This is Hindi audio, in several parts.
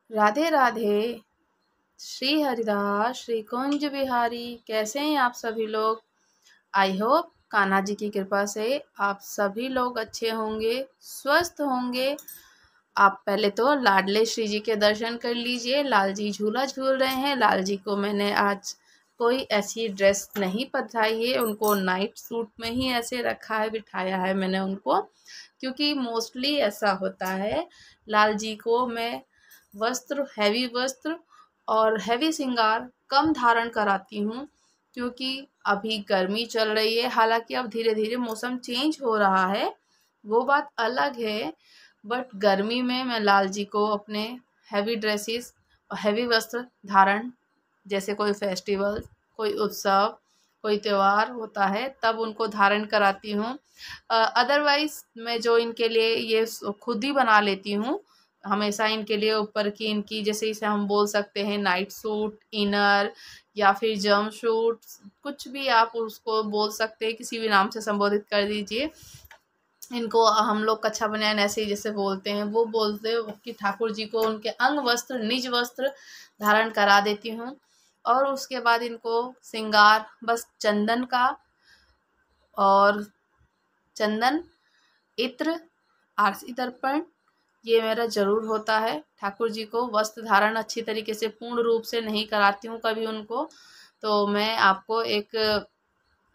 राधे राधे। श्री हरिदास श्री कुंज बिहारी। कैसे हैं आप सभी लोग? आई होप कान्हा जी की कृपा से आप सभी लोग अच्छे होंगे, स्वस्थ होंगे। आप पहले तो लाडले श्री जी के दर्शन कर लीजिए। लाल जी झूला झूल रहे हैं। लाल जी को मैंने आज कोई ऐसी ड्रेस नहीं पहनाई है, उनको नाइट सूट में ही ऐसे रखा है, बिठाया है मैंने उनको, क्योंकि मोस्टली ऐसा होता है लाल जी को मैं हैवी वस्त्र और हैवी श्रृंगार कम धारण कराती हूँ, क्योंकि अभी गर्मी चल रही है। हालांकि अब धीरे धीरे मौसम चेंज हो रहा है, वो बात अलग है, बट गर्मी में मैं लाल जी को अपने हैवी ड्रेसेस और हैवी वस्त्र धारण, जैसे कोई फेस्टिवल, कोई उत्सव, कोई त्यौहार होता है तब उनको धारण कराती हूँ। अदरवाइज मैं जो इनके लिए ये खुद ही बना लेती हूँ हमेशा इनके लिए। ऊपर की इनकी, जैसे इसे हम बोल सकते हैं नाइट सूट, इनर या फिर जंप सूट, कुछ भी आप उसको बोल सकते हैं, किसी भी नाम से संबोधित कर दीजिए। इनको हम लोग कच्छा बनियान ऐसे ही जैसे बोलते हैं, वो बोलते हैं कि ठाकुर जी को उनके अंग वस्त्र, निज वस्त्र धारण करा देती हूँ। और उसके बाद इनको श्रृंगार बस चंदन का, और चंदन, इत्र, आरसी दर्पण, ये मेरा ज़रूर होता है। ठाकुर जी को वस्त्र धारण अच्छी तरीके से पूर्ण रूप से नहीं कराती हूँ कभी उनको। तो मैं आपको एक,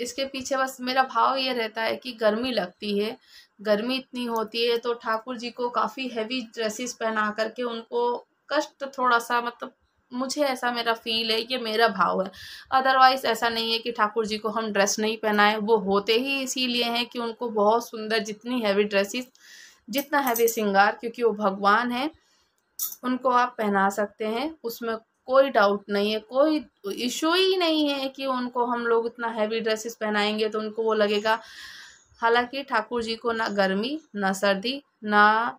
इसके पीछे बस मेरा भाव ये रहता है कि गर्मी लगती है, गर्मी इतनी होती है तो ठाकुर जी को काफ़ी हैवी ड्रेसेस पहना करके उनको कष्ट थोड़ा सा, मतलब मुझे ऐसा मेरा फील है, ये मेरा भाव है। अदरवाइज ऐसा नहीं है कि ठाकुर जी को हम ड्रेस नहीं पहनाएं, वो होते ही इसीलिए हैं कि उनको बहुत सुंदर, जितनी हैवी ड्रेसेस, जितना हैवी श्रृंगार, क्योंकि वो भगवान है, उनको आप पहना सकते हैं, उसमें कोई डाउट नहीं है, कोई इशू ही नहीं है कि उनको हम लोग इतना हैवी ड्रेसेस पहनाएंगे तो उनको वो लगेगा। हालांकि ठाकुर जी को ना गर्मी, ना सर्दी, ना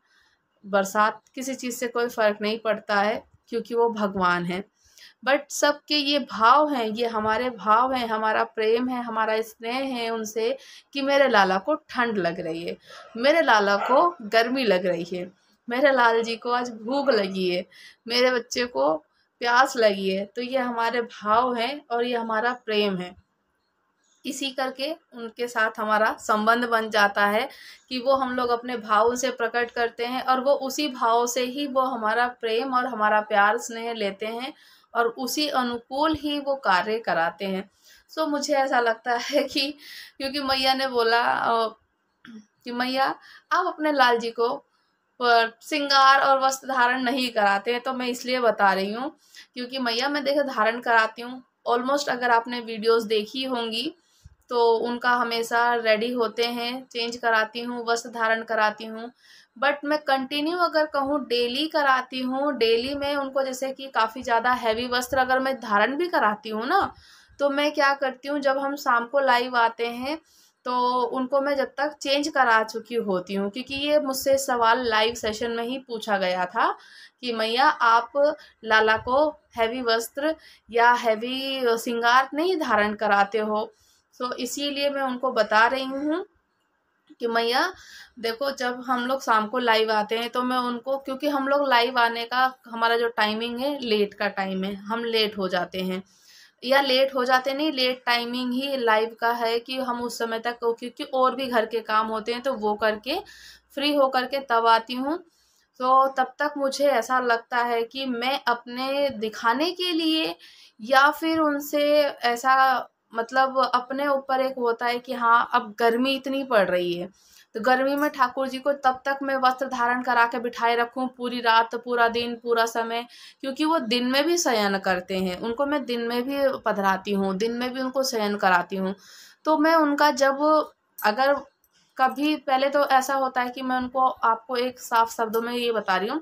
बरसात, किसी चीज़ से कोई फर्क नहीं पड़ता है, क्योंकि वो भगवान है। बट सबके ये भाव हैं, ये हमारे भाव हैं, हमारा प्रेम है, हमारा स्नेह है उनसे, कि मेरे लाला को ठंड लग रही है, मेरे लाला को गर्मी लग रही है, मेरे लाल जी को आज भूख लगी है, मेरे बच्चे को प्यास लगी है। तो ये हमारे भाव हैं और ये हमारा प्रेम है। इसी करके उनके साथ हमारा संबंध बन जाता है कि वो हम लोग अपने भाव से प्रकट करते हैं, और वो उसी भाव से ही वो हमारा प्रेम और हमारा प्यार स्नेह लेते हैं, और उसी अनुकूल ही वो कार्य कराते हैं। सो मुझे ऐसा लगता है कि क्योंकि मैया ने बोला कि मैया आप अपने लाल जी को पर श्रृंगार और वस्त्र धारण नहीं कराते हैं, तो मैं इसलिए बता रही हूँ क्योंकि मैया मैं देखो धारण कराती हूँ। ऑलमोस्ट अगर आपने वीडियोस देखी होंगी तो उनका हमेशा रेडी होते हैं, चेंज कराती हूँ, वस्त्र धारण कराती हूँ। बट मैं कंटिन्यू अगर कहूँ डेली कराती हूँ, डेली में उनको, जैसे कि काफ़ी ज़्यादा हैवी वस्त्र अगर मैं धारण भी कराती हूँ ना, तो मैं क्या करती हूँ, जब हम शाम को लाइव आते हैं तो उनको मैं जब तक चेंज करा चुकी होती हूँ, क्योंकि ये मुझसे सवाल लाइव सेशन में ही पूछा गया था कि मैया आप लाला को हैवी वस्त्र या हैवी श्रृंगार नहीं धारण कराते हो। तो इसीलिए मैं उनको बता रही हूँ कि मैया देखो, जब हम लोग शाम को लाइव आते हैं तो मैं उनको, क्योंकि हम लोग लाइव आने का हमारा जो टाइमिंग है लेट का टाइम है, हम लेट हो जाते हैं, या लेट हो जाते नहीं, लेट टाइमिंग ही लाइव का है कि हम उस समय तक, क्योंकि और भी घर के काम होते हैं तो वो करके फ्री हो करके तब आती हूँ। तो तब तक मुझे ऐसा लगता है कि मैं अपने दिखाने के लिए, या फिर उनसे ऐसा, मतलब अपने ऊपर एक होता है कि हाँ अब गर्मी इतनी पड़ रही है, तो गर्मी में ठाकुर जी को तब तक मैं वस्त्र धारण करा के बिठाए रखूं, पूरी रात, पूरा दिन, पूरा समय, क्योंकि वो दिन में भी शयन करते हैं, उनको मैं दिन में भी पधराती हूँ, दिन में भी उनको शयन कराती हूँ। तो मैं उनका जब, अगर कभी पहले तो ऐसा होता है कि मैं उनको, आपको एक साफ शब्दों में ये बता रही हूँ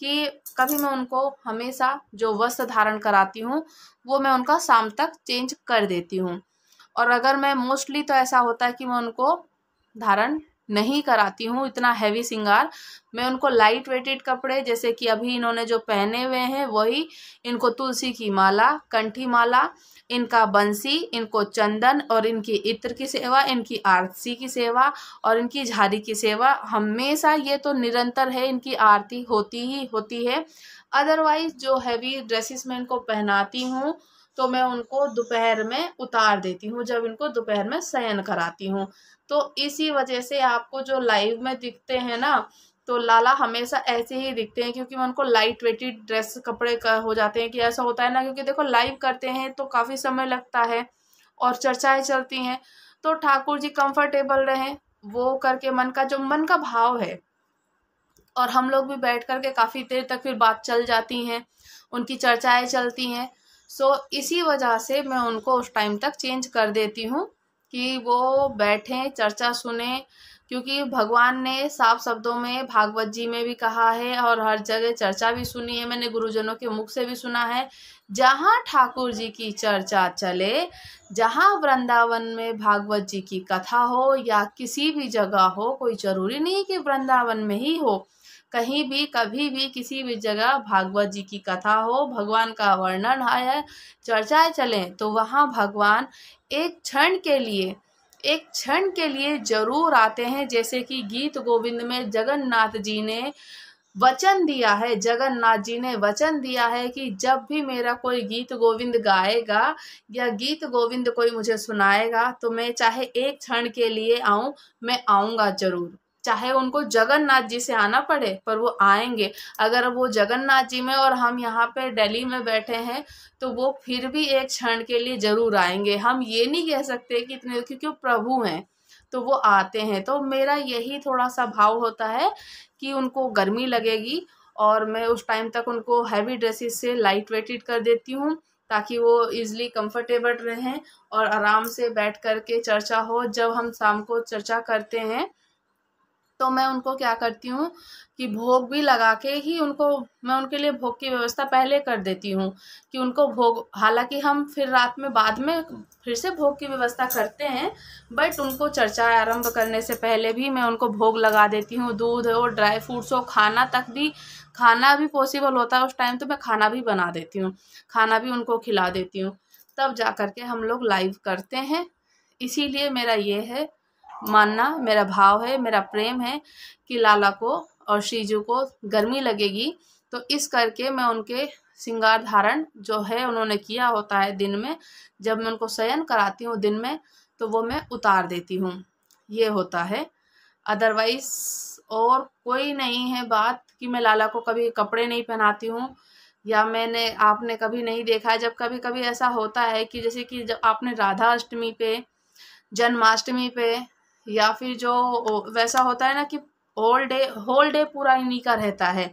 कि कभी मैं उनको हमेशा जो वस्त्र धारण कराती हूँ वो मैं उनका शाम तक चेंज कर देती हूँ। और अगर मैं मोस्टली, तो ऐसा होता है कि मैं उनको धारण नहीं कराती हूँ इतना हैवी श्रृंगार। मैं उनको लाइट वेटेड कपड़े, जैसे कि अभी इन्होंने जो पहने हुए हैं वही, इनको तुलसी की माला, कंठी माला, इनका बंसी, इनको चंदन और इनकी इत्र की सेवा, इनकी आरती की सेवा और इनकी झाड़ी की सेवा हमेशा, ये तो निरंतर है, इनकी आरती होती ही होती है। अदरवाइज जो हैवी ड्रेसेस मैं इनको पहनाती हूँ तो मैं उनको दोपहर में उतार देती हूँ, जब इनको दोपहर में शयन कराती हूँ। तो इसी वजह से आपको जो लाइव में दिखते हैं ना, तो लाला हमेशा ऐसे ही दिखते हैं, क्योंकि मैं उनको लाइट वेटेड ड्रेस कपड़े का हो जाते हैं कि ऐसा होता है ना, क्योंकि देखो लाइव करते हैं तो काफ़ी समय लगता है और चर्चाएं चलती हैं, तो ठाकुर जी कंफर्टेबल रहें वो करके, मन का भाव है, और हम लोग भी बैठ कर के काफ़ी देर तक फिर बात चल जाती हैं, उनकी चर्चाएं चलती हैं। सो इसी वजह से मैं उनको उस टाइम तक चेंज कर देती हूँ कि वो बैठें, चर्चा सुने, क्योंकि भगवान ने साफ शब्दों में भागवत जी में भी कहा है और हर जगह चर्चा भी सुनी है, मैंने गुरुजनों के मुख से भी सुना है, जहाँ ठाकुर जी की चर्चा चले, जहाँ वृंदावन में भागवत जी की कथा हो या किसी भी जगह हो, कोई जरूरी नहीं कि वृंदावन में ही हो, कहीं भी कभी भी किसी भी जगह भागवत जी की कथा हो, भगवान का वर्णन है, चर्चाएं चलें, तो वहाँ भगवान एक क्षण के लिए जरूर आते हैं। जैसे कि गीत गोविंद में जगन्नाथ जी ने वचन दिया है, जगन्नाथ जी ने वचन दिया है कि जब भी मेरा कोई गीत गोविंद गाएगा या गीत गोविंद कोई मुझे सुनाएगा तो मैं चाहे एक क्षण के लिए आऊं, मैं आऊंगा जरूर, चाहे उनको जगन्नाथ जी से आना पड़े पर वो आएंगे। अगर वो जगन्नाथ जी में और हम यहाँ पे दिल्ली में बैठे हैं तो वो फिर भी एक क्षण के लिए जरूर आएंगे। हम ये नहीं कह सकते कि इतने, क्योंकि वो प्रभु हैं तो वो आते हैं। तो मेरा यही थोड़ा सा भाव होता है कि उनको गर्मी लगेगी और मैं उस टाइम तक उनको हैवी ड्रेसेस से लाइट वेटेड कर देती हूँ, ताकि वो इजली कंफर्टेबल रहें और आराम से बैठ कर के चर्चा हो। जब हम शाम को चर्चा करते हैं तो मैं उनको क्या करती हूँ कि भोग भी लगा के ही उनको, मैं उनके लिए भोग की व्यवस्था पहले कर देती हूँ कि उनको भोग, हालांकि हम फिर रात में बाद में फिर से भोग की व्यवस्था करते हैं, बट उनको चर्चा आरंभ करने से पहले भी मैं उनको भोग लगा देती हूँ। दूध हो, ड्राई फ्रूट्स हो, खाना भी पॉसिबल होता है उस टाइम तो मैं खाना भी बना देती हूँ, खाना भी उनको खिला देती हूँ, तब जा कर के हम लोग लाइव करते हैं। इसीलिए मेरा ये है मानना, मेरा भाव है, मेरा प्रेम है कि लाला को और श्रीजू को गर्मी लगेगी, तो इस करके मैं उनके श्रृंगार धारण जो है उन्होंने किया होता है दिन में, जब मैं उनको शयन कराती हूँ दिन में तो वो मैं उतार देती हूँ, ये होता है। अदरवाइज और कोई नहीं है बात कि मैं लाला को कभी कपड़े नहीं पहनाती हूँ, या आपने कभी नहीं देखा है। जब कभी कभी ऐसा होता है कि जैसे कि जब आपने राधा अष्टमी पे, जन्माष्टमी पे, या फिर जो वैसा होता है ना कि होल डे पूरा इन्हीं का रहता है,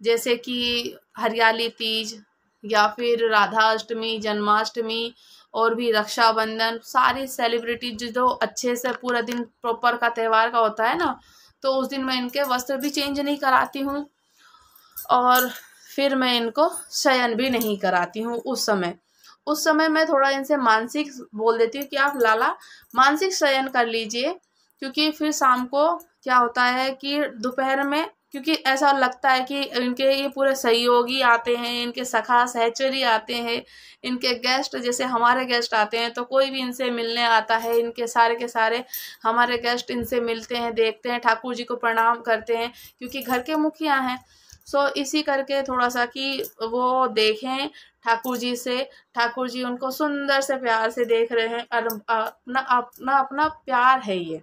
जैसे कि हरियाली तीज या फिर राधा अष्टमी, जन्माष्टमी और भी रक्षाबंधन, सारी सेलिब्रिटी जो अच्छे से पूरा दिन प्रॉपर का त्यौहार का होता है ना, तो उस दिन मैं इनके वस्त्र भी चेंज नहीं कराती हूँ और फिर मैं इनको शयन भी नहीं कराती हूँ। उस समय मैं थोड़ा इनसे मानसिक बोल देती हूँ कि आप लाला मानसिक शयन कर लीजिए, क्योंकि फिर शाम को क्या होता है कि दोपहर में, क्योंकि ऐसा लगता है कि इनके ये पूरे सहयोगी आते हैं, इनके सखा सहचरी आते हैं, इनके गेस्ट जैसे हमारे गेस्ट आते हैं तो कोई भी इनसे मिलने आता है, इनके सारे के सारे हमारे गेस्ट इनसे मिलते हैं, देखते हैं, ठाकुर जी को प्रणाम करते हैं, क्योंकि घर के मुखिया हैं। सो इसी करके थोड़ा सा कि वो देखें ठाकुर जी से, ठाकुर जी उनको सुंदर से प्यार से देख रहे हैं, और अपना अपना अपना प्यार है ये।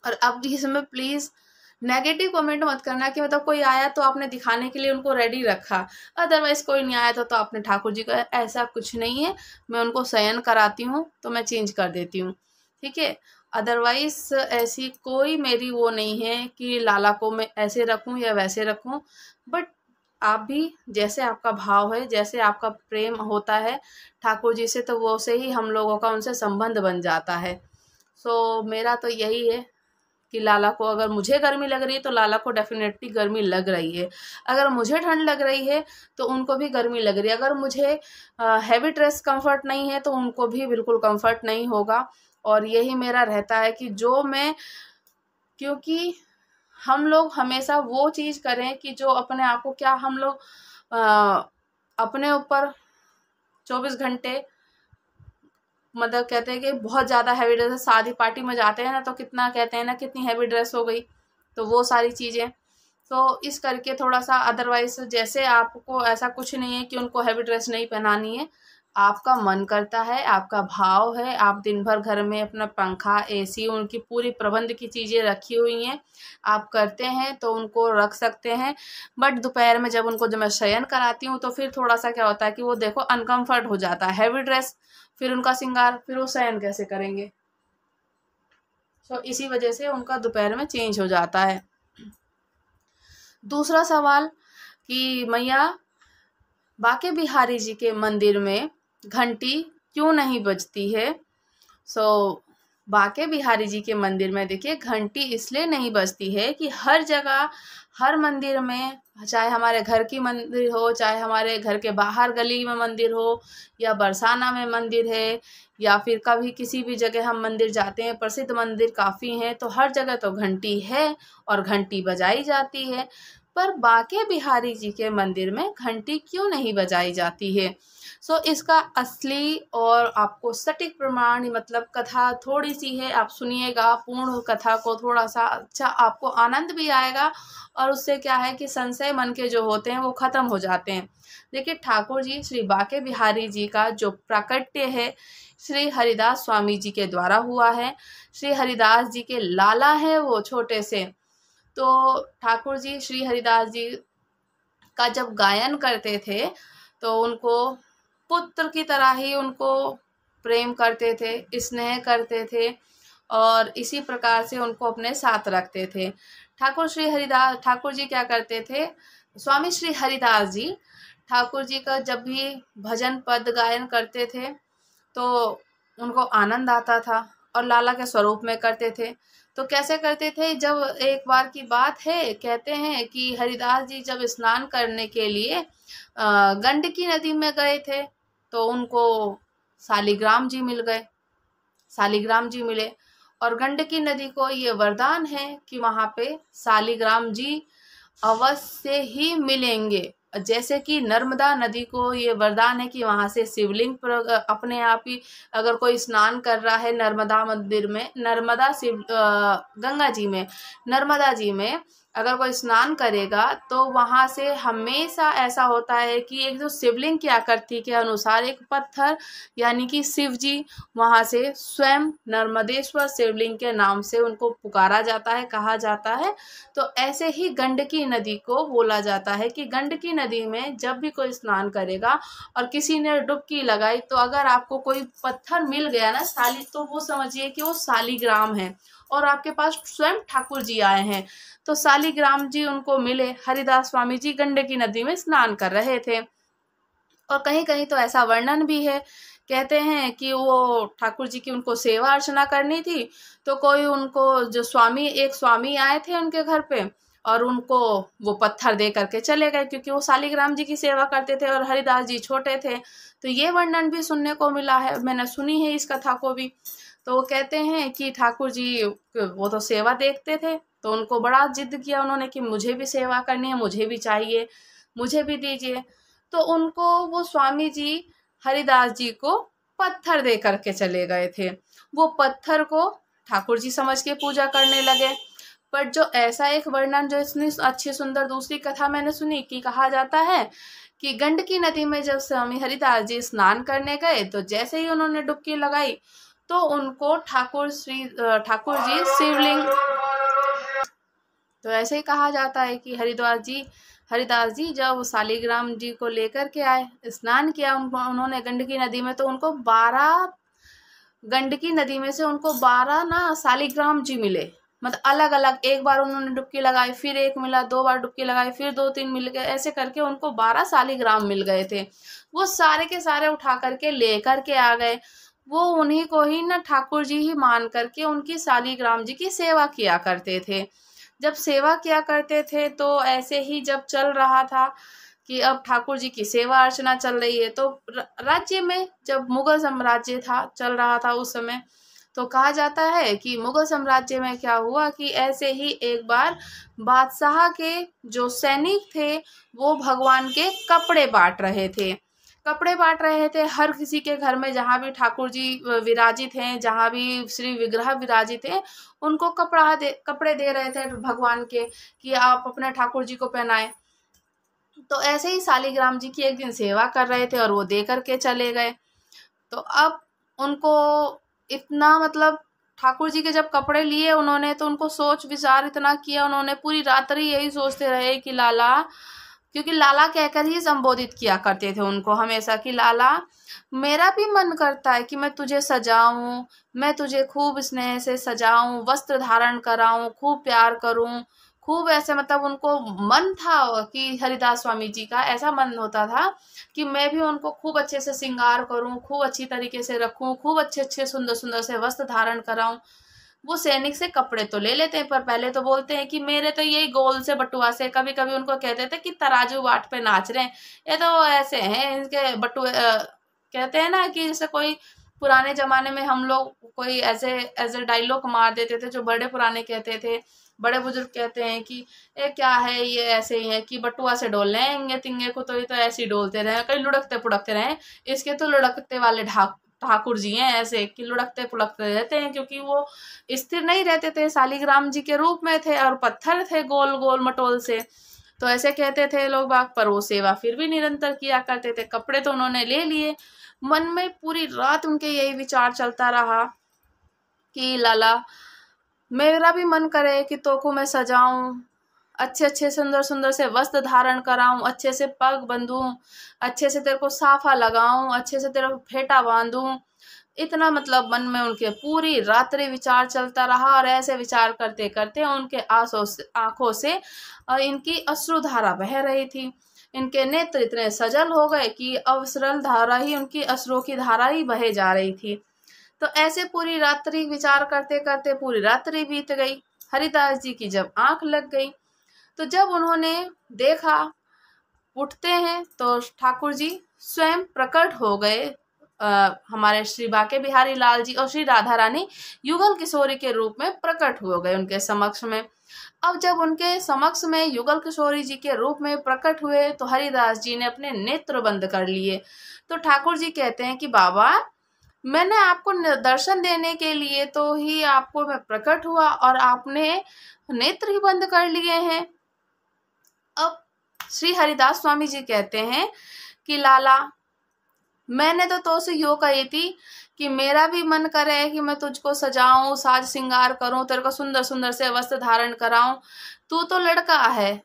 और अब इसमें प्लीज़ नेगेटिव कमेंट मत करना कि मतलब कोई आया तो आपने दिखाने के लिए उनको रेडी रखा, अदरवाइज कोई नहीं आया तो आपने ठाकुर जी को, ऐसा कुछ नहीं है। मैं उनको शयन कराती हूँ तो मैं चेंज कर देती हूँ, ठीक है। अदरवाइज ऐसी कोई मेरी वो नहीं है कि लाला को मैं ऐसे रखूँ या वैसे रखूँ, बट आप भी जैसे आपका भाव है, जैसे आपका प्रेम होता है ठाकुर जी से, तो वो से ही हम लोगों का उनसे संबंध बन जाता है। सो मेरा तो यही है कि लाला को, अगर मुझे गर्मी लग रही है तो लाला को डेफिनेटली गर्मी लग रही है, अगर मुझे ठंड लग रही है तो उनको भी गर्मी लग रही है, अगर मुझे हैवी ड्रेस कंफर्ट नहीं है तो उनको भी बिल्कुल कंफर्ट नहीं होगा। और यही मेरा रहता है कि जो मैं क्योंकि हम लोग हमेशा वो चीज़ करें कि जो अपने आप को, क्या हम लोग अपने ऊपर 24 घंटे, मतलब कहते हैं कि बहुत ज़्यादा हैवी ड्रेस, शादी पार्टी में जाते हैं ना तो कितना कहते हैं ना कितनी हैवी ड्रेस हो गई, तो वो सारी चीज़ें। तो इस करके थोड़ा सा, अदरवाइज जैसे आपको ऐसा कुछ नहीं है कि उनको हैवी ड्रेस नहीं पहनानी है, आपका मन करता है, आपका भाव है, आप दिन भर घर में अपना पंखा, एसी, उनकी पूरी प्रबंध की चीज़ें रखी हुई हैं, आप करते हैं तो उनको रख सकते हैं। बट दोपहर में जब मैं शयन कराती हूँ तो फिर थोड़ा सा क्या होता है कि वो देखो अनकम्फर्ट हो जाता है, हैवी ड्रेस, फिर उनका श्रृंगार, फिर वो शयन कैसे करेंगे। तो इसी वजह से उनका दोपहर में चेंज हो जाता है। दूसरा सवाल कि मैया बांके बिहारी जी के मंदिर में घंटी क्यों नहीं बजती है। बांके बिहारी जी के मंदिर में देखिए घंटी इसलिए नहीं बजती है कि हर जगह, हर मंदिर में, चाहे हमारे घर की मंदिर हो, चाहे हमारे घर के बाहर गली में मंदिर हो, या बरसाना में मंदिर है, या फिर कभी किसी भी जगह हम मंदिर जाते हैं, प्रसिद्ध मंदिर काफ़ी हैं, तो हर जगह तो घंटी है और घंटी बजाई जाती है। पर बांके बिहारी जी के मंदिर में घंटी क्यों नहीं बजाई जाती है। इसका असली और आपको सटीक प्रमाण, मतलब कथा थोड़ी सी है, आप सुनिएगा पूर्ण कथा को, थोड़ा सा अच्छा आपको आनंद भी आएगा, और उससे क्या है कि संशय मन के जो होते हैं वो खत्म हो जाते हैं। देखिए ठाकुर जी श्री बांके बिहारी जी का जो प्राकट्य है श्री हरिदास स्वामी जी के द्वारा हुआ है। श्री हरिदास जी के लाला हैं वो छोटे से, तो ठाकुर जी श्री हरिदास जी का जब गायन करते थे तो उनको पुत्र की तरह ही उनको प्रेम करते थे, स्नेह करते थे, और इसी प्रकार से उनको अपने साथ रखते थे। ठाकुर जी क्या करते थे, स्वामी श्री हरिदास जी ठाकुर जी का जब भी भजन पद गायन करते थे तो उनको आनंद आता था, और लाला के स्वरूप में करते थे। तो कैसे करते थे, जब एक बार की बात है, कहते हैं कि हरिदास जी जब स्नान करने के लिए गंडकी नदी में गए थे तो उनको शालिग्राम जी मिल गए, शालिग्राम जी मिले, और गंडकी नदी को ये वरदान है कि वहाँ पे शालिग्राम जी अवश्य ही मिलेंगे। जैसे कि नर्मदा नदी को ये वरदान है कि वहाँ से शिवलिंग पर अपने आप ही, अगर कोई स्नान कर रहा है नर्मदा मंदिर में, गंगा जी में, नर्मदा जी में अगर कोई स्नान करेगा तो वहाँ से हमेशा ऐसा होता है कि एक जो शिवलिंग की आकृति के अनुसार एक पत्थर, यानी कि शिव जी, वहाँ से स्वयं नर्मदेश्वर शिवलिंग के नाम से उनको पुकारा जाता है, कहा जाता है। तो ऐसे ही गंडकी नदी को बोला जाता है कि गंडकी नदी में जब भी कोई स्नान करेगा और किसी ने डुबकी लगाई, तो अगर आपको कोई पत्थर मिल गया ना तो वो समझिए कि वो शालिग्राम है, और आपके पास स्वयं ठाकुर जी आए हैं। तो शालिग्राम जी उनको मिले, हरिदास स्वामी जी गंडकी नदी में स्नान कर रहे थे। और कहीं कहीं तो ऐसा वर्णन भी है, कहते हैं कि वो ठाकुर जी की उनको सेवा अर्चना करनी थी, तो कोई उनको जो एक स्वामी आए थे उनके घर पे, और उनको वो पत्थर दे करके चले गए, क्योंकि वो शालिग्राम जी की सेवा करते थे और हरिदास जी छोटे थे। तो ये वर्णन भी सुनने को मिला है, मैंने सुनी है इस कथा को भी। तो वो कहते हैं कि ठाकुर जी वो तो सेवा देखते थे, तो उनको बड़ा जिद किया उन्होंने कि मुझे भी सेवा करनी है, मुझे भी चाहिए, मुझे भी दीजिए। तो उनको वो स्वामी जी हरिदास जी को पत्थर दे करके चले गए थे। वो पत्थर को ठाकुर जी समझ के पूजा करने लगे। पर जो ऐसा एक वर्णन, जो इतनी अच्छी सुंदर दूसरी कथा मैंने सुनी कि कहा जाता है कि गंडकी नदी में जब स्वामी हरिदास जी स्नान करने गए, तो जैसे ही उन्होंने डुबकी लगाई तो उनको ठाकुर जी शिवलिंग, तो ऐसे ही कहा जाता है कि हरिदास जी जब शालिग्राम जी को लेकर के आए, स्नान किया उन्होंने गंडकी नदी में, तो उनको 12 गंडकी नदी में से उनको 12 ना शालिग्राम जी मिले। मतलब अलग अलग, एक बार उन्होंने डुबकी लगाई, फिर एक मिला, 2 बार डुबकी लगाई, फिर 2-3 मिल गए, ऐसे करके उनको 12 शालिग्राम मिल गए थे। वो सारे के सारे उठा करके लेकर के आ गए। वो उन्हीं को ही ना ठाकुर जी ही मान करके उनकी शालिग्राम जी की सेवा किया करते थे। जब सेवा किया करते थे तो ऐसे ही जब चल रहा था कि अब ठाकुर जी की सेवा अर्चना चल रही है, तो राज्य में जब मुगल साम्राज्य था चल रहा था उस समय, तो कहा जाता है कि मुगल साम्राज्य में क्या हुआ कि ऐसे ही एक बार बादशाह के जो सैनिक थे वो भगवान के कपड़े बांट रहे थे। कपड़े बांट रहे थे हर किसी के घर में, जहाँ भी ठाकुर जी विराजित हैं, जहाँ भी श्री विग्रह विराजित हैं, उनको कपड़े दे रहे थे भगवान के कि आप अपने ठाकुर जी को पहनाए। तो ऐसे ही शालिग्राम जी की एक दिन सेवा कर रहे थे और वो दे करके चले गए। तो अब उनको इतना मतलब ठाकुर जी के जब कपड़े लिए उन्होंने, तो उनको सोच विचार इतना किया, उन्होंने पूरी रात्रि यही सोचते रहे कि लाला, क्योंकि लाला कहकर ही संबोधित किया करते थे उनको हमेशा कि लाला मेरा भी मन करता है कि मैं तुझे सजाऊं, मैं तुझे खूब स्नेह से सजाऊं, वस्त्र धारण कराऊं, खूब प्यार करूं, खूब ऐसे मतलब उनको मन था कि हरिदास स्वामी जी का ऐसा मन होता था कि मैं भी उनको खूब अच्छे से श्रृंगार करूं, खूब अच्छी तरीके से रखूं, खूब अच्छे अच्छे सुंदर सुंदर से वस्त्र धारण कराऊं। वो सैनिक से कपड़े तो ले लेते हैं, पर पहले तो बोलते हैं कि मेरे तो यही गोल से बटुआ से, कभी कभी उनको कहते थे कि तराजू बाट पे नाच रहे हैं, ये तो ऐसे हैं इनके बटुए। कहते हैं ना कि जैसे कोई पुराने जमाने में हम लोग कोई ऐसे ऐसे डायलॉग मार देते थे जो बड़े पुराने कहते थे, बड़े बुजुर्ग कहते हैं कि ये क्या है, ये ऐसे ही है कि बटुआ से डोल रहे हैं तिंगे को, तो ये तो ऐसे ही डोलते रहे, कहीं लुढ़कते पुढ़कते रहे, इसके तो लुढ़कते वाले ठाकुर जी हैं ऐसे कि लुढ़कते पुढ़कते रहते हैं, क्योंकि वो स्थिर नहीं रहते थे, शालिग्राम जी के रूप में थे और पत्थर थे गोल गोल मटोल से। तो ऐसे कहते थे लोग बाग, पर वो सेवा फिर भी निरंतर किया करते थे। कपड़े तो उन्होंने ले लिए, मन में पूरी रात उनके यही विचार चलता रहा कि लाला मेरा भी मन करे कि तो को मैं सजाऊं, अच्छे अच्छे सुंदर सुंदर से वस्त्र धारण कराऊं, अच्छे से पग बंधूं, अच्छे से तेरे को साफा लगाऊं, अच्छे से तेरे को फेटा बांधूं। इतना मतलब मन में उनके पूरी रात्रि विचार चलता रहा और ऐसे विचार करते करते उनके आंखों से इनकी अश्रुधारा बह रही थी। इनके नेत्र इतने सजल हो गए कि अवसरल धारा ही उनकी अश्रुओं की धारा ही बहे जा रही थी। तो ऐसे पूरी रात्रि विचार करते करते पूरी रात्रि बीत गई। हरिदास जी की जब आंख लग गई तो जब उन्होंने देखा, उठते हैं तो ठाकुर जी स्वयं प्रकट हो गए। हमारे श्री बाके बिहारी लाल जी और श्री राधा रानी युगल किशोरी के रूप में प्रकट हो गए उनके समक्ष में। अब जब उनके समक्ष में युगल किशोरी जी के रूप में प्रकट हुए तो हरिदास जी ने अपने नेत्र बंद कर लिए। तो ठाकुर जी कहते हैं कि बाबा मैंने आपको दर्शन देने के लिए तो ही आपको मैं प्रकट हुआ और आपने नेत्र ही बंद कर लिए हैं। अब श्री हरिदास स्वामी जी कहते हैं कि लाला मैंने तो से यो कही थी कि मेरा भी मन करे कि मैं तुझको सजाऊं, साज श्रृंगार करूं, तेरे को सुंदर सुंदर से वस्त्र धारण कराऊं। तू तो लड़का है,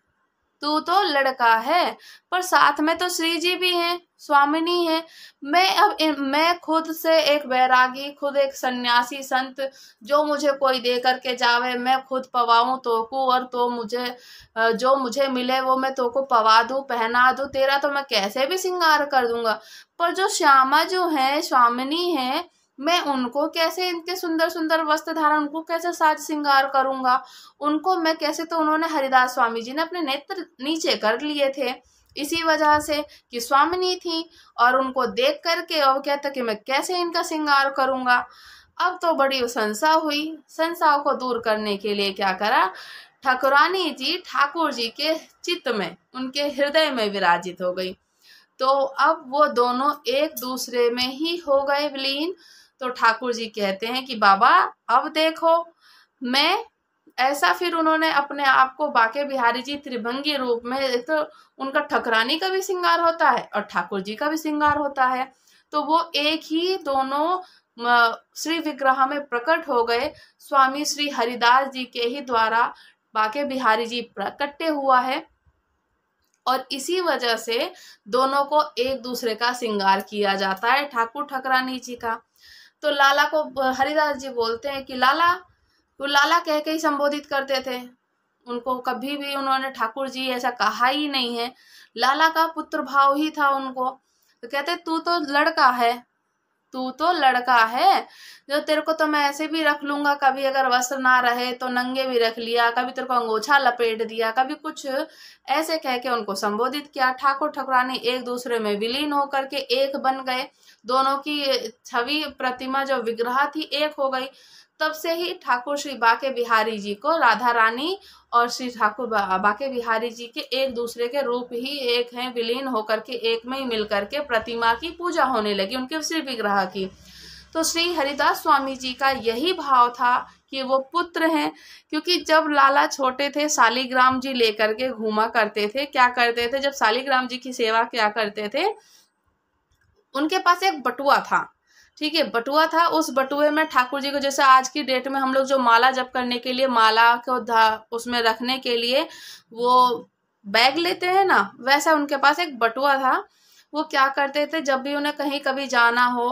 तू तो लड़का है, पर साथ में तो श्री जी भी हैं, स्वामिनी है। मैं खुद से एक बैरागी, खुद एक सन्यासी संत, जो मुझे कोई दे करके जावे मैं खुद पवाऊं तो को, और तो मुझे जो मुझे मिले वो मैं तो को पवा दूं, पहना दूं, तेरा तो मैं कैसे भी श्रृंगार कर दूंगा। पर जो श्यामा जो है, स्वामिनी है, मैं उनको कैसे इनके सुंदर सुंदर वस्त्र धारण, उनको कैसे साज श्रृंगार करूंगा, उनको मैं कैसे। तो उन्होंने हरिदास स्वामी जी ने अपने नेत्र नीचे कर लिए थे इसी वजह से कि स्वामिनी थी, और उनको देख करके और कहता कि मैं कैसे इनका श्रृंगार करूंगा। अब तो बड़ी संशय हुई। संशय को दूर करने के लिए क्या करा, ठाकुरानी जी ठाकुर जी के चित्त में, उनके हृदय में विराजित हो गई। तो अब वो दोनों एक दूसरे में ही हो गए विलीन। तो ठाकुर जी कहते हैं कि बाबा अब देखो मैं ऐसा, फिर उन्होंने अपने आप को बाके बिहारी जी त्रिभंगी रूप में, एक तो उनका ठकुरानी का भी श्रृंगार होता है और ठाकुर जी का भी श्रृंगार होता है, तो वो एक ही दोनों श्री विग्रह में प्रकट हो गए। स्वामी श्री हरिदास जी के ही द्वारा बाके बिहारी जी प्रकटे हुआ है, और इसी वजह से दोनों को एक दूसरे का श्रृंगार किया जाता है, ठाकुर ठकरानी जी का। तो लाला को हरिदास जी बोलते हैं कि लाला, वो लाला कह के ही संबोधित करते थे उनको, कभी भी उन्होंने ठाकुर जी ऐसा कहा ही नहीं है। लाला का पुत्र भाव ही था उनको। तो कहते तू तो लड़का है, तू तो लड़का है, जो तेरे को तो मैं ऐसे भी रख लूंगा, कभी अगर वस्त्र ना रहे तो नंगे भी रख लिया, कभी तेरे को अंगोछा लपेट दिया, कभी कुछ ऐसे कह के उनको संबोधित किया। ठाकुर ठाकुरानी एक दूसरे में विलीन होकर के एक बन गए, दोनों की छवि प्रतिमा जो विग्रह थी एक हो गई। तब से ही ठाकुर श्री बाके बिहारी जी को राधा रानी और श्री ठाकुर बाके बिहारी जी के एक दूसरे के रूप ही एक हैं, विलीन होकर के एक में ही मिलकर के प्रतिमा की पूजा होने लगी, उनके श्री विग्रह की। तो श्री हरिदास स्वामी जी का यही भाव था कि वो पुत्र हैं, क्योंकि जब लाला छोटे थे शालिग्राम जी लेकर के घूमा करते थे। क्या करते थे, जब शालिग्राम जी की सेवा क्या करते थे, उनके पास एक बटुआ था, ठीक है, बटुआ था। उस बटुए में ठाकुर जी को, जैसे आज की डेट में हम लोग जो माला जप करने के लिए माला को उसमें रखने के लिए वो बैग लेते हैं ना, वैसा उनके पास एक बटुआ था। वो क्या करते थे, जब भी उन्हें कहीं कभी जाना हो,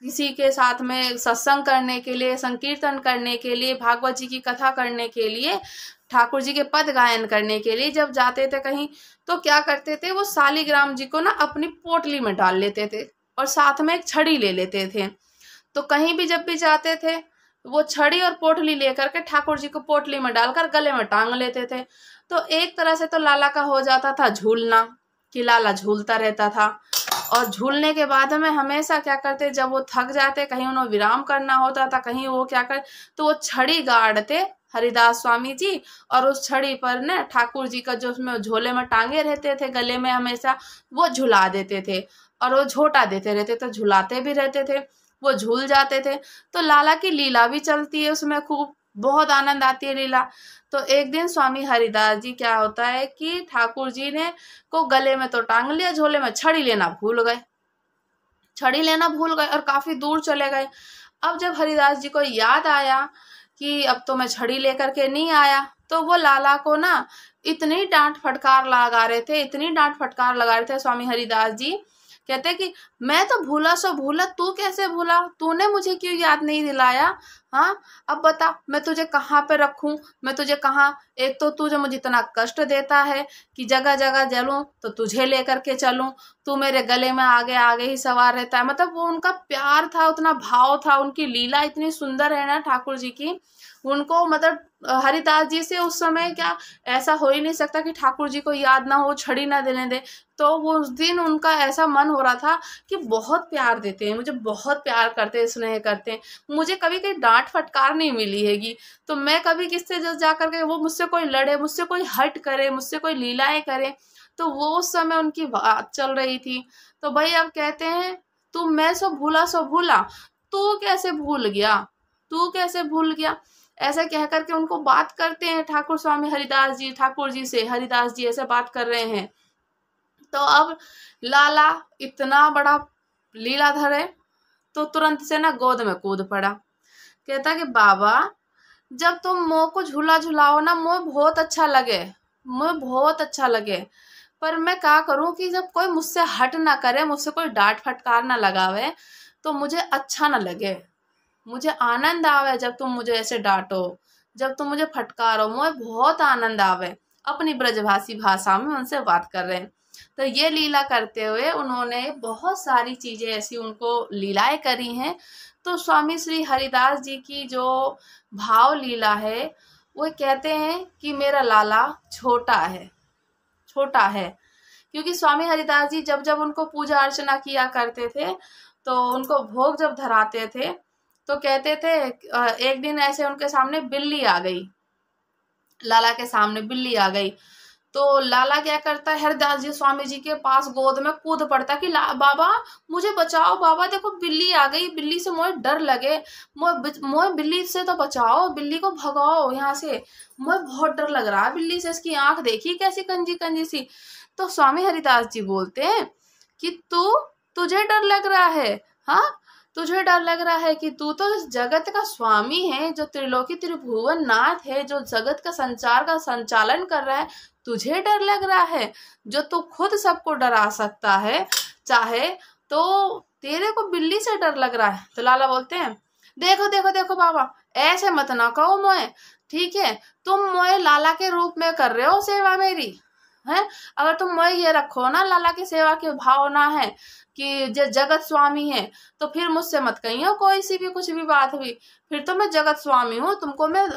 किसी के साथ में सत्संग करने के लिए, संकीर्तन करने के लिए, भागवत जी की कथा करने के लिए, ठाकुर जी के पद गायन करने के लिए जब जाते थे कहीं, तो क्या करते थे, वो शालिग्राम जी को ना अपनी पोटली में डाल लेते थे और साथ में एक छड़ी ले लेते थे। तो कहीं भी जब भी जाते थे, वो छड़ी और पोटली लेकर के ठाकुर जी को पोटली में डालकर गले में टांग लेते थे। तो एक तरह से तो लाला का हो जाता था झूलना, कि लाला झूलता रहता था। और झूलने के बाद में हमेशा क्या करते, जब वो थक जाते, कहीं उन्हें विराम करना होता था, कहीं वो क्या कर, तो वो छड़ी गाड़ते हरिदास स्वामी जी, और उस छड़ी पर न ठाकुर जी का जो उसमें झोले में टांगे रहते थे गले में, हमेशा वो झुला देते थे और वो झोटा देते रहते, तो झुलाते भी रहते थे, वो झूल जाते थे। तो लाला की लीला भी चलती है उसमें, खूब बहुत आनंद आती है लीला। तो एक दिन स्वामी हरिदास जी, क्या होता है कि ठाकुर जी ने को गले में तो टांग लिया, झोले में छड़ी लेना भूल गए, छड़ी लेना भूल गए और काफी दूर चले गए। अब जब हरिदास जी को याद आया कि अब तो मैं छड़ी लेकर के नहीं आया, तो वो लाला को ना इतनी डांट फटकार लगा रहे थे, इतनी डांट फटकार लगा रहे थे स्वामी हरिदास जी। कहते कि मैं तो भूला सो भूला, तू कैसे भूला, तूने मुझे क्यों याद नहीं दिलाया। हाँ, अब बता मैं तुझे कहाँ पे रखूं, मैं तुझे कहाँ, एक तो तुझे मुझे इतना कष्ट देता है कि जगह जगह चलूं तो तुझे लेकर के चलूं, तू मेरे गले में आगे आगे ही सवार रहता है। मतलब वो उनका प्यार था, उतना भाव था, उनकी लीला इतनी सुंदर है ना ठाकुर जी की। उनको मतलब हरिदास जी से उस समय क्या ऐसा हो ही नहीं सकता कि ठाकुर जी को याद ना हो, छड़ी ना देने दे। तो वो उस दिन उनका ऐसा मन हो रहा था कि बहुत प्यार देते हैं मुझे, बहुत प्यार करते हैं, स्नेह करते हैं, मुझे कभी कहीं डांट फटकार नहीं मिली हैगी। तो मैं कभी किससे जा करके वो मुझसे कोई लड़े, मुझसे कोई हट करे, मुझसे कोई लीलाएं करे, तो वो उस समय उनकी बात चल रही थी। तो भाई अब कहते हैं, तू मैं सो भूला, तू कैसे भूल गया, तू कैसे भूल गया, ऐसा कह करके उनको बात करते हैं ठाकुर स्वामी हरिदास जी, ठाकुर जी से हरिदास जी ऐसे बात कर रहे हैं। तो अब लाला इतना बड़ा लीलाधर है, तो तुरंत से ना गोद में कूद पड़ा। कहता कि बाबा जब तुम मोह को झूला झुलाओ ना, मोह बहुत अच्छा लगे, मोह बहुत अच्छा लगे, पर मैं क्या करूं कि जब कोई मुझसे हट ना करे, मुझसे कोई डांट फटकार ना लगावे, तो मुझे अच्छा ना लगे, मुझे आनंद आवे जब तुम मुझे ऐसे डांटो, जब तुम मुझे फटकारो, मुझे बहुत आनंद आवे। अपनी ब्रजभाषी भाषा में उनसे बात कर रहे हैं। तो ये लीला करते हुए उन्होंने बहुत सारी चीजें ऐसी उनको लीलाएं करी हैं। तो स्वामी श्री हरिदास जी की जो भाव लीला है, वो कहते हैं कि मेरा लाला छोटा है, छोटा है। क्योंकि स्वामी हरिदास जी जब जब उनको पूजा अर्चना किया करते थे, तो उनको भोग जब धराते थे, तो कहते थे एक दिन ऐसे उनके सामने बिल्ली आ गई, लाला के सामने बिल्ली आ गई, तो लाला क्या करता है, हरिदास जी स्वामी जी के पास गोद में कूद पड़ता कि बाबा मुझे बचाओ, बाबा देखो बिल्ली आ गई, बिल्ली से मुझे डर लगे, मुझे बिल्ली से तो बचाओ, बिल्ली को भगाओ यहाँ से, मुझे बहुत डर लग रहा है बिल्ली से, इसकी आंख देखी कैसी कंजी कंजी सी। तो स्वामी हरिदास जी बोलते हैं कि तुझे डर लग रहा है, हाँ तुझे डर लग रहा है कि तू तो इस जगत का स्वामी है, जो त्रिलोकी त्रिभुवन नाथ है, जो जगत का संचार का संचालन कर रहा है, तुझे डर लग रहा है, जो तू खुद सबको डरा सकता है चाहे, तो तेरे को बिल्ली से डर लग रहा है। तो लाला बोलते हैं देखो देखो देखो बाबा, ऐसे मत ना कहो मोए, ठीक है, तुम मोए लाला के रूप में कर रहे हो सेवा मेरी, हैं। अगर तुम मैं ये रखो ना लाला की सेवा की भावना है कि जगत स्वामी है, तो फिर मुझसे मत कहियो कोई सी भी कुछ भी बात हुई। फिर तो मैं जगत स्वामी हूँ, तुमको मैं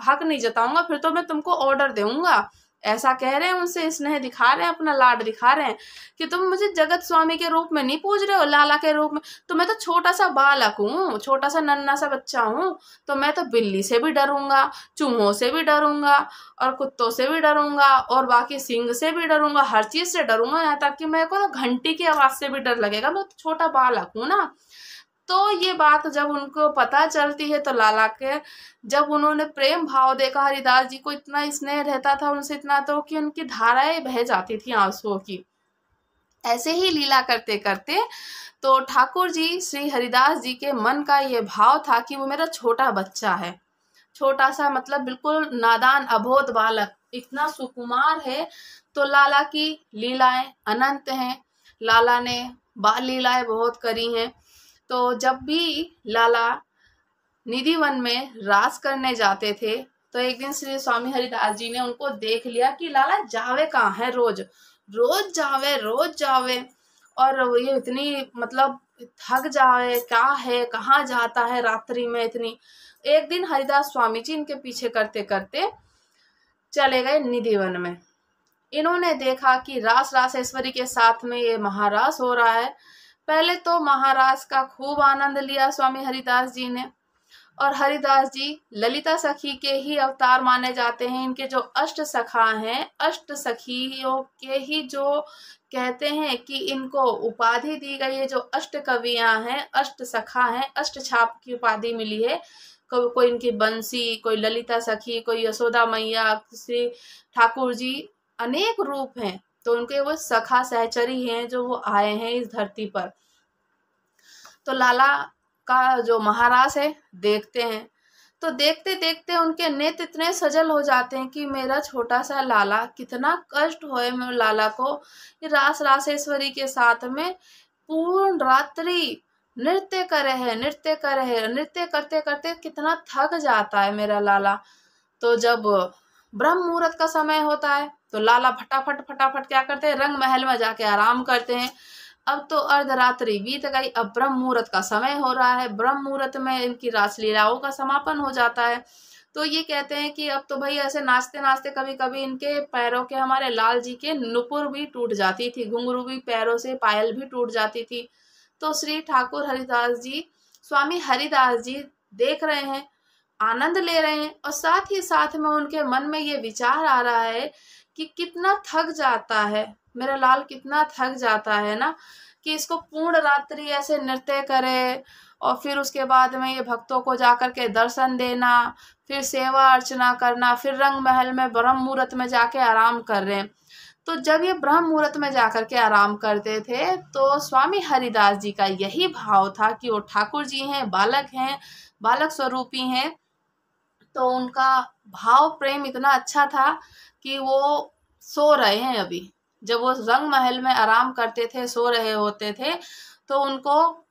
हक नहीं जताऊंगा, फिर तो मैं तुमको ऑर्डर दूंगा। ऐसा कह रहे हैं, उनसे स्नेह दिखा रहे हैं, अपना लाड दिखा रहे हैं कि तुम मुझे जगत स्वामी के रूप में नहीं पूज रहे हो, लाला के रूप में। तो मैं तो छोटा सा बालक हूँ, छोटा सा नन्हा सा बच्चा हूँ, तो मैं तो बिल्ली से भी डरूंगा, चूहों से भी डरूंगा, और कुत्तों से भी डरूंगा, और बाकी सिंह से भी डरूंगा, हर चीज से डरूंगा, यहाँ तक कि मेरे को तो घंटी की आवाज से भी डर लगेगा, मैं तो छोटा बालक हूँ ना। तो ये बात जब उनको पता चलती है तो लाला के, जब उन्होंने प्रेम भाव देखा, हरिदास जी को इतना स्नेह रहता था उनसे इतना, तो कि उनकी धाराएं बह जाती थी आंसुओं की। ऐसे ही लीला करते करते तो ठाकुर जी श्री हरिदास जी के मन का ये भाव था कि वो मेरा छोटा बच्चा है, छोटा सा मतलब बिल्कुल नादान अबोध बालक, इतना सुकुमार है। तो लाला की लीलाएं अनंत हैं, लाला ने बाल लीलाएं बहुत करी हैं। तो जब भी लाला निधि वन में रास करने जाते थे, तो एक दिन श्री स्वामी हरिदास जी ने उनको देख लिया कि लाला जावे कहाँ है, रोज रोज जावे, रोज जावे, और ये इतनी मतलब थक जावे, क्या है, कहाँ जाता है रात्रि में इतनी। एक दिन हरिदास स्वामी जी इनके पीछे करते करते चले गए निधि वन में। इन्होंने देखा कि रास रासेश्वरी के साथ में ये महारास हो रहा है। पहले तो महारास का खूब आनंद लिया स्वामी हरिदास जी ने, और हरिदास जी ललिता सखी के ही अवतार माने जाते हैं। इनके जो अष्ट सखा हैं, अष्ट सखियों के ही जो कहते हैं कि इनको उपाधि दी गई है, जो अष्ट कवियां हैं, अष्ट सखा हैं, अष्ट छाप की उपाधि मिली है। कोई इनकी बंसी, कोई ललिता सखी, कोई यशोदा मैया, श्री ठाकुर जी, अनेक रूप हैं। तो उनके वो सखा सहचरी हैं जो वो आए हैं इस धरती पर। तो लाला का जो महारास है देखते हैं, तो देखते देखते उनके नेत्र इतने सजल हो जाते हैं कि मेरा छोटा सा लाला, कितना कष्ट होए मेरे लाला को, रास रासेश्वरी के साथ में पूर्ण रात्रि नृत्य करे है, नृत्य करे है, नृत्य करते करते कितना थक जाता है मेरा लाला। तो जब ब्रह्म मुहूर्त का समय होता है तो लाला फटाफट फटाफट क्या करते हैं, रंग महल में जाके आराम करते हैं। अब तो अर्धरात्रि बीत गई, अब ब्रह्म मुहूर्त का समय हो रहा है। ब्रह्म मुहूर्त में इनकी रासलीलाओं का समापन हो जाता है। तो ये कहते हैं कि अब तो भाई ऐसे नाचते नाचते कभी कभी इनके पैरों के, हमारे लाल जी के नुपुर भी टूट जाती थी, घुंघरू भी पैरों से, पायल भी टूट जाती थी। तो श्री ठाकुर हरिदास जी, स्वामी हरिदास जी देख रहे हैं, आनंद ले रहे हैं, और साथ ही साथ में उनके मन में ये विचार आ रहा है कि कितना थक जाता है मेरा लाल, कितना थक जाता है ना, कि इसको पूर्ण रात्रि ऐसे नृत्य करे, और फिर उसके बाद में ये भक्तों को जाकर के दर्शन देना, फिर सेवा अर्चना करना, फिर रंग महल में ब्रह्म मुहूर्त में जाके आराम कर रहे हैं। तो जब ये ब्रह्म मुहूर्त में जाकर के आराम करते थे तो स्वामी हरिदास जी का यही भाव था कि वो ठाकुर जी हैं, बालक हैं, बालक स्वरूपी हैं। तो उनका भाव प्रेम इतना अच्छा था कि वो सो रहे हैं अभी, जब वो रंग महल में आराम करते थे, सो रहे होते थे, तो उनको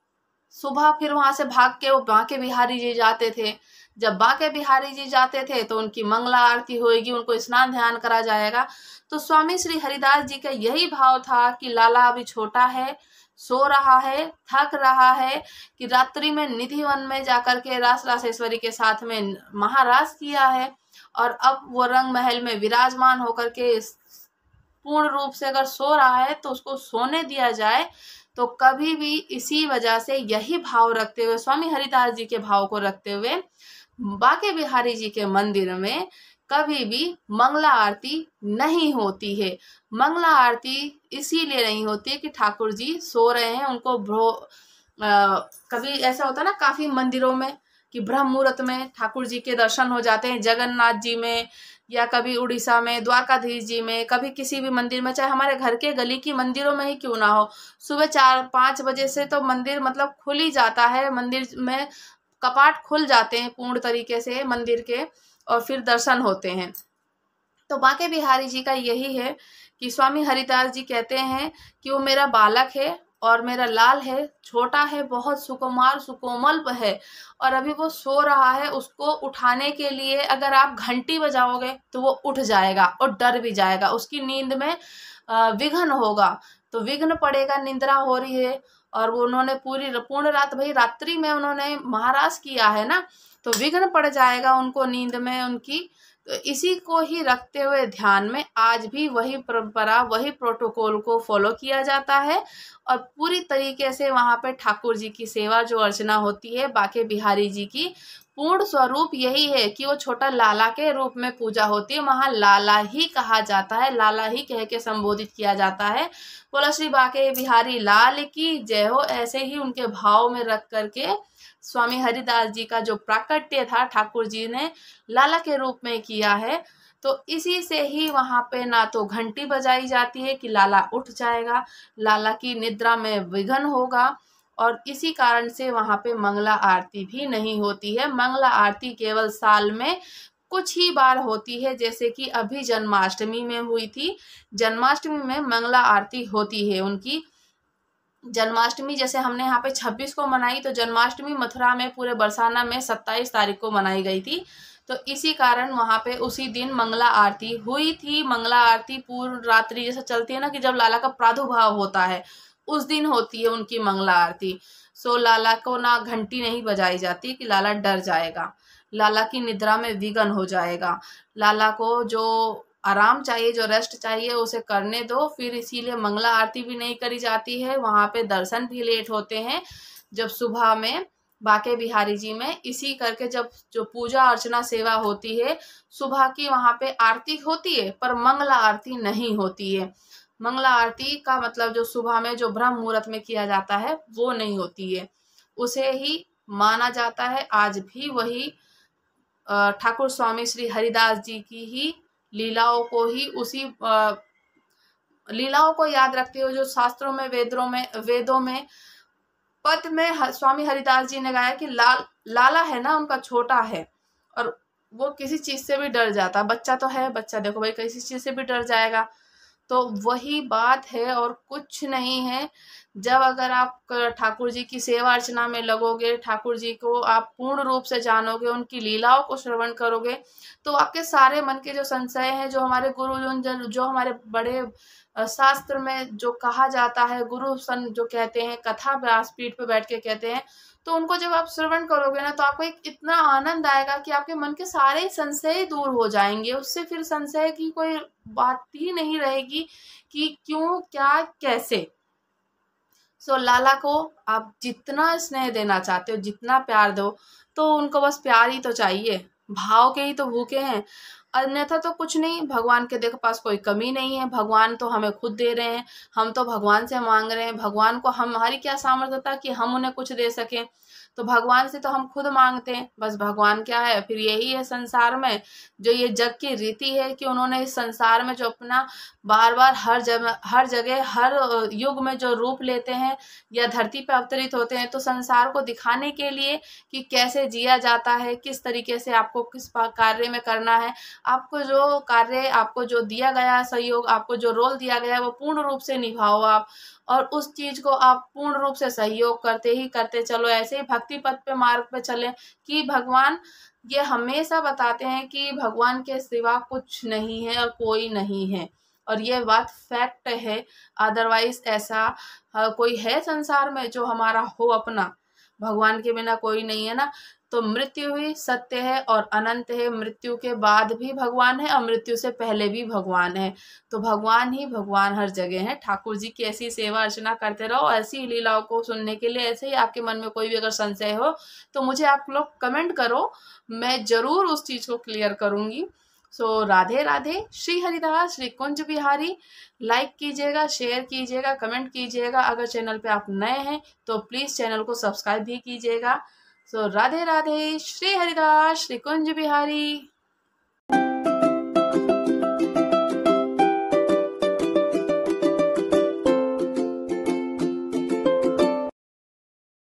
सुबह फिर वहां से भाग के वो बांके बिहारी जी जाते थे। जब बांके बिहारी जी जाते थे तो उनकी मंगला आरती होएगी, उनको स्नान ध्यान करा जाएगा। तो स्वामी श्री हरिदास जी का यही भाव था कि लाला अभी छोटा है, सो रहा है, थक रहा है, कि रात्रि में निधि वन में जाकर के रास रासेश्वरी के साथ में महारास किया है, और अब वो रंग महल में विराजमान होकर के पूर्ण रूप से अगर सो रहा है तो उसको सोने दिया जाए। तो कभी भी इसी वजह से यही भाव रखते हुए, स्वामी हरिदास जी के भाव को रखते हुए, बांके बिहारी जी के मंदिर में कभी भी मंगला आरती नहीं होती है। मंगला आरती इसीलिए नहीं होती है कि ठाकुर जी सो रहे हैं, उनको कभी ऐसा होता है ना काफी मंदिरों में कि ब्रह्म मुहूर्त में ठाकुर जी के दर्शन हो जाते हैं, जगन्नाथ जी में, या कभी उड़ीसा में द्वारकाधीश जी में, कभी किसी भी मंदिर में, चाहे हमारे घर के गली की मंदिरों में ही क्यों ना हो, सुबह 4-5 बजे से तो मंदिर मतलब खुल ही जाता है, मंदिर में कपाट खुल जाते हैं पूर्ण तरीके से मंदिर के, और फिर दर्शन होते हैं। तो बांके बिहारी जी का यही है कि स्वामी हरिदास जी कहते हैं कि वो मेरा बालक है, और मेरा लाल है, छोटा है, बहुत सुकुमार सुकोमल है, और अभी वो सो रहा है। उसको उठाने के लिए अगर आप घंटी बजाओगे तो वो उठ जाएगा और डर भी जाएगा, उसकी नींद में विघ्न होगा, तो विघ्न पड़ेगा, निंद्रा हो रही है। और वो उन्होंने पूर्ण रात, भाई रात्रि में उन्होंने महाराज किया है ना, तो विघ्न पड़ जाएगा उनको नींद में उनकी। तो इसी को ही रखते हुए ध्यान में आज भी वही परंपरा, वही प्रोटोकॉल को फॉलो किया जाता है, और पूरी तरीके से वहाँ पे ठाकुर जी की सेवा जो अर्चना होती है, बाके बिहारी जी की पूर्ण स्वरूप यही है कि वो छोटा लाला के रूप में पूजा होती है। वहाँ लाला ही कहा जाता है, लाला ही कह के संबोधित किया जाता है। बोला श्री बाके बिहारी लाल की जय हो। ऐसे ही उनके भाव में रख करके स्वामी हरिदास जी का जो प्राकट्य था ठाकुर जी ने लाला के रूप में किया है। तो इसी से ही वहाँ पे ना तो घंटी बजाई जाती है कि लाला उठ जाएगा, लाला की निद्रा में विघ्न होगा, और इसी कारण से वहाँ पे मंगला आरती भी नहीं होती है। मंगला आरती केवल साल में कुछ ही बार होती है, जैसे कि अभी जन्माष्टमी में हुई थी। जन्माष्टमी में मंगला आरती होती है उनकी। जन्माष्टमी जैसे हमने यहाँ पे 26 को मनाई, तो जन्माष्टमी मथुरा में पूरे बरसाना में 27 तारीख को मनाई गई थी। तो इसी कारण वहाँ पे उसी दिन मंगला आरती हुई थी। मंगला आरती पूर्ण रात्रि जैसे चलती है ना, कि जब लाला का प्रादुर्भाव होता है उस दिन होती है उनकी मंगला आरती। सो लाला को ना घंटी नहीं बजाई जाती कि लाला डर जाएगा, लाला की निद्रा में विघ्न हो जाएगा, लाला को जो आराम चाहिए, जो रेस्ट चाहिए उसे करने दो। फिर इसीलिए मंगला आरती भी नहीं करी जाती है, वहाँ पे दर्शन भी लेट होते हैं। जब सुबह में बाके बिहारी जी में इसी करके जब जो पूजा अर्चना सेवा होती है सुबह की, वहाँ पे आरती होती है पर मंगला आरती नहीं होती है। मंगला आरती का मतलब जो सुबह में जो ब्रह्म मुहूर्त में किया जाता है वो नहीं होती है, उसे ही माना जाता है। आज भी वही ठाकुर स्वामी श्री हरिदास जी की ही लीलाओं को ही उसी लीलाओं को याद रखते हुए जो शास्त्रों में वेदों में पद में स्वामी हरिदास जी ने गाया कि लाला है ना उनका छोटा है, और वो किसी चीज से भी डर जाता, बच्चा तो है, बच्चा देखो भाई किसी चीज से भी डर जाएगा। तो वही बात है और कुछ नहीं है। जब अगर आप ठाकुर जी की सेवा अर्चना में लगोगे, ठाकुर जी को आप पूर्ण रूप से जानोगे, उनकी लीलाओं को श्रवण करोगे, तो आपके सारे मन के जो संशय हैं, जो हमारे गुरुजन, जो हमारे बड़े शास्त्र में जो कहा जाता है, गुरु सन जो कहते हैं, कथा व्यासपीठ पे बैठ के कहते हैं, तो उनको जब आप श्रवण करोगे ना, तो आपको एक इतना आनंद आएगा कि आपके मन के सारे संशय दूर हो जाएंगे। उससे फिर संशय की कोई बात ही नहीं रहेगी कि क्यों, क्या, कैसे। सो लाला को आप जितना स्नेह देना चाहते हो, जितना प्यार दो, तो उनको बस प्यार ही तो चाहिए, भाव के ही तो भूखे हैं, अन्यथा तो कुछ नहीं। भगवान के देखो पास कोई कमी नहीं है, भगवान तो हमें खुद दे रहे हैं, हम तो भगवान से मांग रहे हैं। भगवान को हमारी क्या सामर्थ्य था कि हम उन्हें कुछ दे सकें, तो भगवान से तो हम खुद मांगते हैं। बस भगवान क्या है, फिर यही है संसार में जो ये जग की रीति है कि उन्होंने इस संसार में जो अपना बार बार हर जगह हर युग में जो रूप लेते हैं या धरती पर अवतरित होते हैं, तो संसार को दिखाने के लिए कि कैसे जिया जाता है, किस तरीके से आपको किस कार्य में करना है। आपको जो कार्य, आपको जो दिया गया सहयोग, आपको जो रोल दिया गया है, वो पूर्ण रूप से निभाओ आप, और उस चीज को आप पूर्ण रूप से सहयोग करते ही करते चलो। ऐसे ही भक्ति पथ पे मार्ग पे चले कि भगवान ये हमेशा बताते हैं कि भगवान के सिवा कुछ नहीं है और कोई नहीं है, और ये बात फैक्ट है। अदरवाइज ऐसा कोई है संसार में जो हमारा हो अपना, भगवान के बिना कोई नहीं है ना। तो मृत्यु ही सत्य है और अनंत है, मृत्यु के बाद भी भगवान है और मृत्यु से पहले भी भगवान है। तो भगवान ही भगवान हर जगह है। ठाकुर जी की ऐसी सेवा अर्चना करते रहो। ऐसी लीलाओं को सुनने के लिए, ऐसे ही आपके मन में कोई भी अगर संशय हो तो मुझे आप लोग कमेंट करो, मैं जरूर उस चीज को क्लियर करूंगी। सो राधे राधे, श्री हरिदास, श्री कुंज बिहारी। लाइक कीजिएगा, शेयर कीजिएगा, कमेंट कीजिएगा। अगर चैनल पे आप नए हैं तो प्लीज चैनल को सब्सक्राइब भी कीजिएगा। सो राधे राधे, श्री हरिदास, श्री कुंज बिहारी।